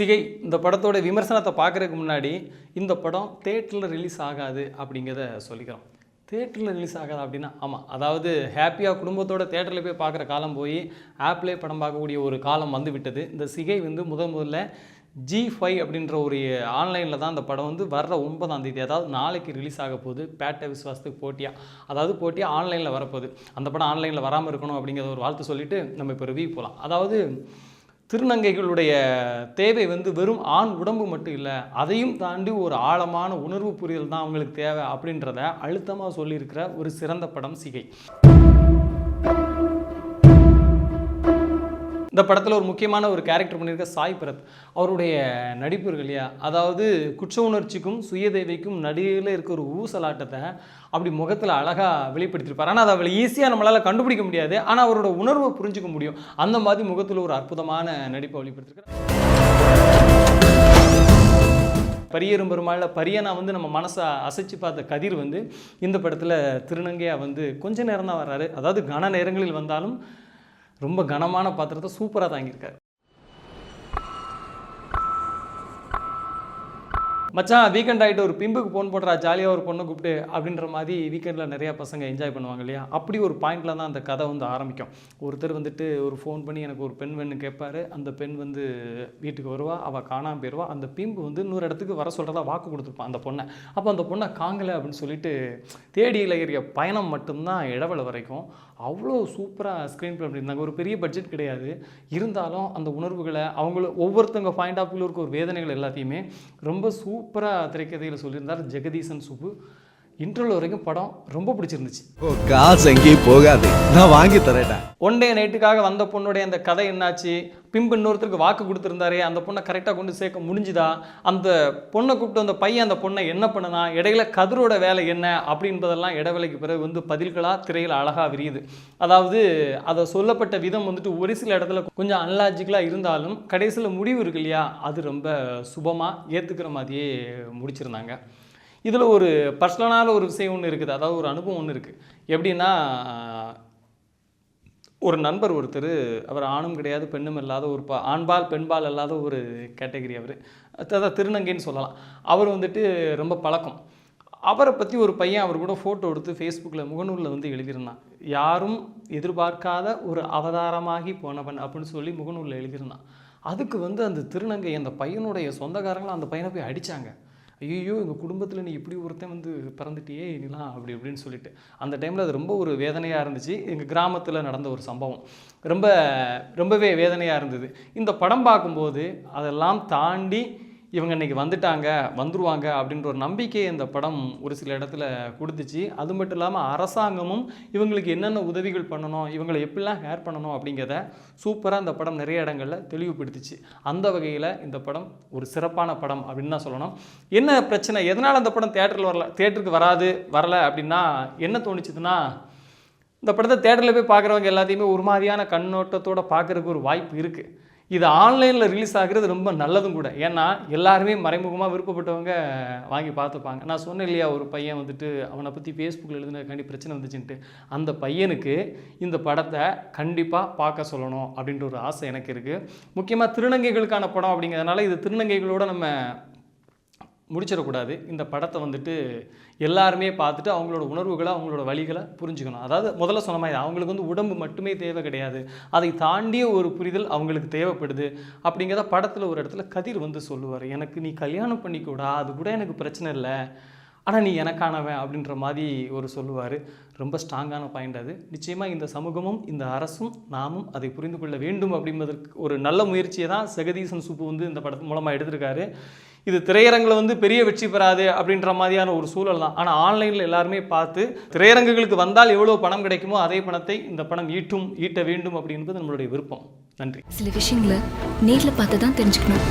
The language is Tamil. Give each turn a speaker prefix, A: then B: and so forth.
A: சிகை இந்த படத்தோட விமர்சனத்தை பார்க்குறதுக்கு முன்னாடி இந்த படம் தேட்டரில் ரிலீஸ் ஆகாது அப்படிங்கிறத சொல்லிக்கிறோம். தேட்டரில் ரிலீஸ் ஆகாது அப்படின்னா ஆமாம், அதாவது ஹாப்பியாக குடும்பத்தோட தேட்டரில் போய் பார்க்குற காலம் போய் ஆப்லேயே படம் பார்க்கக்கூடிய ஒரு காலம் வந்து விட்டது. இந்த சிகை வந்து முதல்ல G5 அப்படின்ற ஒரு ஆன்லைனில் தான் அந்த படம் வந்து வர்ற 9ஆம் தேதி, அதாவது நாளைக்கு ரிலீஸ் ஆக போகுது. பேட்ட விஸ்வாசத்துக்கு போட்டியாக ஆன்லைனில் வரப்போகுது. அந்த படம் ஆன்லைனில் வராமல் இருக்கணும் அப்படிங்கிறத ஒரு வாழ்த்து சொல்லிவிட்டு நம்ம இப்போ ரிவ்யூ போகலாம். அதாவது திருநங்கைகளுடைய தேவை வந்து வெறும் ஆண் உடம்பு மட்டும் இல்லை, அதையும் தாண்டி ஒரு ஆழமான உணர்வு புரிதல் தான் அவங்களுக்கு தேவை அப்படின்றத அழுத்தமாக சொல்லியிருக்கிற ஒரு சிறந்த படம் சிகை. இந்த படத்தில் ஒரு முக்கியமான ஒரு கேரக்டர் பண்ணியிருக்க சாய் பரத், அவருடைய நடிப்பு இருக்கு இல்லையா, அதாவது குற்ற உணர்ச்சிக்கும் சுயதேவைக்கும் நடுவில் இருக்க ஒரு ஊசலாட்டத்தை அப்படி முகத்தில் அழகாக வெளிப்படுத்தியிருப்பார். ஆனால் அதை அவ்வளோ ஈஸியாக நம்மளால் கண்டுபிடிக்க முடியாது, ஆனால் அவரோட உணர்வை புரிஞ்சிக்க முடியும். அந்த மாதிரி முகத்தில் ஒரு அற்புதமான நடிப்பை வெளிப்படுத்தியிருக்கிறார். பரியரும் பெருமாளில் பரியனா வந்து நம்ம மனசை அசைச்சு பார்த்த கதிர் வந்து இந்த படத்தில் திருநங்கையாக வந்து கொஞ்ச நேரம் தான் வர்றாரு. அதாவது கன நேரங்களில் வந்தாலும் ரொம்ப கனமான பாத்திரத்தை சூப்பராக தாங்கியிருக்காரு. மச்சான் வீக்கெண்ட் ஆகிட்டு ஒரு பிம்புக்கு ஃபோன் போடுறா, ஜாலியாக ஒரு பொண்ணை கூப்பிட்டு அப்படின்ற மாதிரி வீக்கெண்டில் நிறையா பசங்க என்ஜாய் பண்ணுவாங்க இல்லையா, அப்படி ஒரு பாயிண்டில் தான் அந்த கதை வந்து ஆரம்பிக்கும். ஒருத்தர் வந்துட்டு ஒரு ஃபோன் பண்ணி எனக்கு ஒரு பெண் வேணும்னு கேட்பாரு. அந்த பெண் வந்து வீட்டுக்கு வருவா, அவள் காணாமல் போயிடுவா. அந்த பிம்பு வந்து இன்னொரு இடத்துக்கு வர சொல்கிறதா வாக்கு கொடுத்துருப்பான் அந்த பொண்ணை. அப்போ அந்த பொண்ணை காங்கலை அப்படின்னு சொல்லிட்டு தேடி இளையறிய பயணம் மட்டும்தான் இடவலை வரைக்கும் அவ்வளோ சூப்பராக ஸ்க்ரீன் ப்ளே பண்ணியிருந்தாங்க. ஒரு பெரிய பட்ஜெட் கிடையாது, இருந்தாலும் அந்த உணர்வுகளை ஒவ்வொருத்தவங்க பாயிண்ட் ஆஃப் வியூவில் இருக்க ஒரு வேதனைகள் எல்லாத்தையுமே ரொம்ப சூப்பராக திரைக்கதையில் சொல்லியிருந்தார் ஜெகதீசன் சுப்பு. இன்டர்வல் வரைக்கும் படம் ரொம்ப பிடிச்சிருந்துச்சு.
B: காசு எங்கேயும் போகாது, நான் வாங்கி தரேன்டா.
A: ஒன் டே நைட்டுக்காக வந்த பொண்ணுடைய அந்த கதை என்னாச்சு, பிம்பு இன்னொருத்தருக்கு வாக்கு கொடுத்துருந்தாரு, அந்த பொண்ணை கரெக்டாக கொண்டு சேர்க்க முடிஞ்சுதா, அந்த பொண்ணை கூப்பிட்டு அந்த பையன் அந்த பொண்ணை என்ன பண்ணுனா, இடையில கதிரோட வேலை என்ன அப்படின்றதெல்லாம் இடைவேளைக்கு பிறகு வந்து பதில்களாக திரையில் அழகாக விரியுது. அதாவது அதை சொல்லப்பட்ட விதம் வந்துட்டு ஒரு சில இடத்துல கொஞ்சம் அன்லாஜிக்கலாக இருந்தாலும் கடைசியில் முடிவு இருக்கு இல்லையா, அது ரொம்ப சுபமாக ஏற்றுக்கிற மாதிரியே முடிச்சிருந்தாங்க. இதில் ஒரு பர்சனலான ஒரு விஷயம் ஒன்று இருக்குது, அதாவது ஒரு அனுபவம் ஒன்று இருக்குது. எப்படின்னா, ஒரு நண்பர் ஒருத்தர், அவர் ஆணும் கிடையாது பெண்ணும் இல்லாத ஒரு ஆண்பால் பெண்பால் இல்லாத ஒரு கேட்டகரி, அவர் அதாவது திருநங்கைன்னு சொல்லலாம். அவர் வந்துட்டு ரொம்ப பழக்கம். அவரை பற்றி ஒரு பையன் அவர் கூட ஃபோட்டோ எடுத்து ஃபேஸ்புக்கில் முகநூலில் வந்து எழுதியிருந்தான். யாரும் எதிர்பார்க்காத ஒரு அவதாரமாகி போனவன் அப்படின்னு சொல்லி முகநூலில் எழுதியிருந்தான். அதுக்கு வந்து அந்த திருநங்கை அந்த பையனுடைய சொந்தக்காரங்களும் அந்த பையனை போய் அடித்தாங்க. ஐயோ எங்கள் குடும்பத்தில் நீ இப்படி ஒருத்தன் வந்து பிறந்துட்டியே நீலாம் அப்படி இப்படின்னு சொல்லிட்டு. அந்த டைமில் அது ரொம்ப ஒரு வேதனையாக இருந்துச்சு. எங்கள் கிராமத்தில் நடந்த ஒரு சம்பவம் ரொம்பவே வேதனையாக இருந்தது. இந்த படம் பார்க்கும்போது அதெல்லாம் தாண்டி இவங்க இன்றைக்கி வந்துருவாங்க அப்படின்ற ஒரு நம்பிக்கையை இந்த படம் ஒரு சில இடத்துல கொடுத்துச்சு. அது மட்டும் இல்லாமல் அரசாங்கமும் இவங்களுக்கு என்னென்ன உதவிகள் பண்ணணும், இவங்களை எப்படிலாம் ஹேர் பண்ணணும் அப்படிங்கிறத சூப்பராக இந்த படம் நிறைய இடங்களில் தெளிவுபடுத்திச்சு. அந்த வகையில் இந்த படம் ஒரு சிறப்பான படம் அப்படின்னு தான் சொல்லணும். என்ன பிரச்சனை, எதனால் அந்த படம் தேட்டருக்கு வரலை அப்படின்னா என்ன தோணுச்சுதுன்னா, இந்த படத்தை தேட்டரில் போய் பார்க்குறவங்க எல்லாத்தையுமே ஒரு மாதிரியான கண்ணோட்டத்தோடு பார்க்குறதுக்கு ஒரு வாய்ப்பு இருக்குது. இது ஆன்லைனில் ரிலீஸ் ஆகிறது ரொம்ப நல்லதும் கூட. ஏன்னா எல்லாருமே மறைமுகமாக விருப்பப்பட்டவங்க வாங்கி பார்த்துப்பாங்க. நான் சொன்னேன் இல்லையா, ஒரு பையன் வந்துட்டு அவனை பற்றி ஃபேஸ்புக்கில் எழுதுனதுக்காண்டி பிரச்சனை வந்துச்சுன்ட்டு. அந்த பையனுக்கு இந்த படத்தை கண்டிப்பாக பார்க்க சொல்லணும் அப்படின்ற ஒரு ஆசை எனக்கு இருக்குது. முக்கியமாக திருநங்கைகளுக்கான படம் அப்படிங்கிறதுனால இது திருநங்கைகளோட நம்ம முடிச்சிடக்கூடாது. இந்த படத்தை வந்துட்டு எல்லாருமே பார்த்துட்டு அவங்களோட உணர்வுகளை அவங்களோட வழிகளை புரிஞ்சுக்கணும். அதாவது முதல்ல சொன்ன மாதிரி அவங்களுக்கு வந்து உடம்பு மட்டுமே தேவை கிடையாது, அதை தாண்டிய ஒரு புரிதல் அவங்களுக்கு தேவைப்படுது அப்படிங்கிறத படத்தில் ஒரு இடத்துல கதிர் வந்து சொல்லுவார். எனக்கு நீ கல்யாணம் பண்ணிக்கூடா, அது கூட எனக்கு பிரச்சனை இல்லை, ஆனால் நீ எனக்கானவன் அப்படின்ற மாதிரி ஒரு சொல்லுவார். ரொம்ப ஸ்ட்ராங்கான பாயிண்ட் அது. நிச்சயமாக இந்த சமூகமும் இந்த அரசும் நாமும் அதை புரிந்து கொள்ள வேண்டும் அப்படின்றதற்கு ஒரு நல்ல முயற்சியை தான் ஜெகதீசன் சுப்பு வந்து இந்த படத்து மூலமாக எடுத்திருக்காரு. இது திரையரங்கில் வந்து பெரிய வெற்றி பெறாது அப்படின்ற மாதிரியான ஒரு சூழல் தான். ஆனால் ஆன்லைனில் எல்லாருமே பார்த்து திரையரங்குகளுக்கு வந்தால் எவ்வளோ பணம் கிடைக்குமோ அதே பணத்தை இந்த படம் ஈட்ட வேண்டும் அப்படின்றது நம்மளுடைய விருப்பம். நன்றி.
C: சில விஷயங்களை நேரில் பார்த்து தான் தெரிஞ்சுக்கணும்.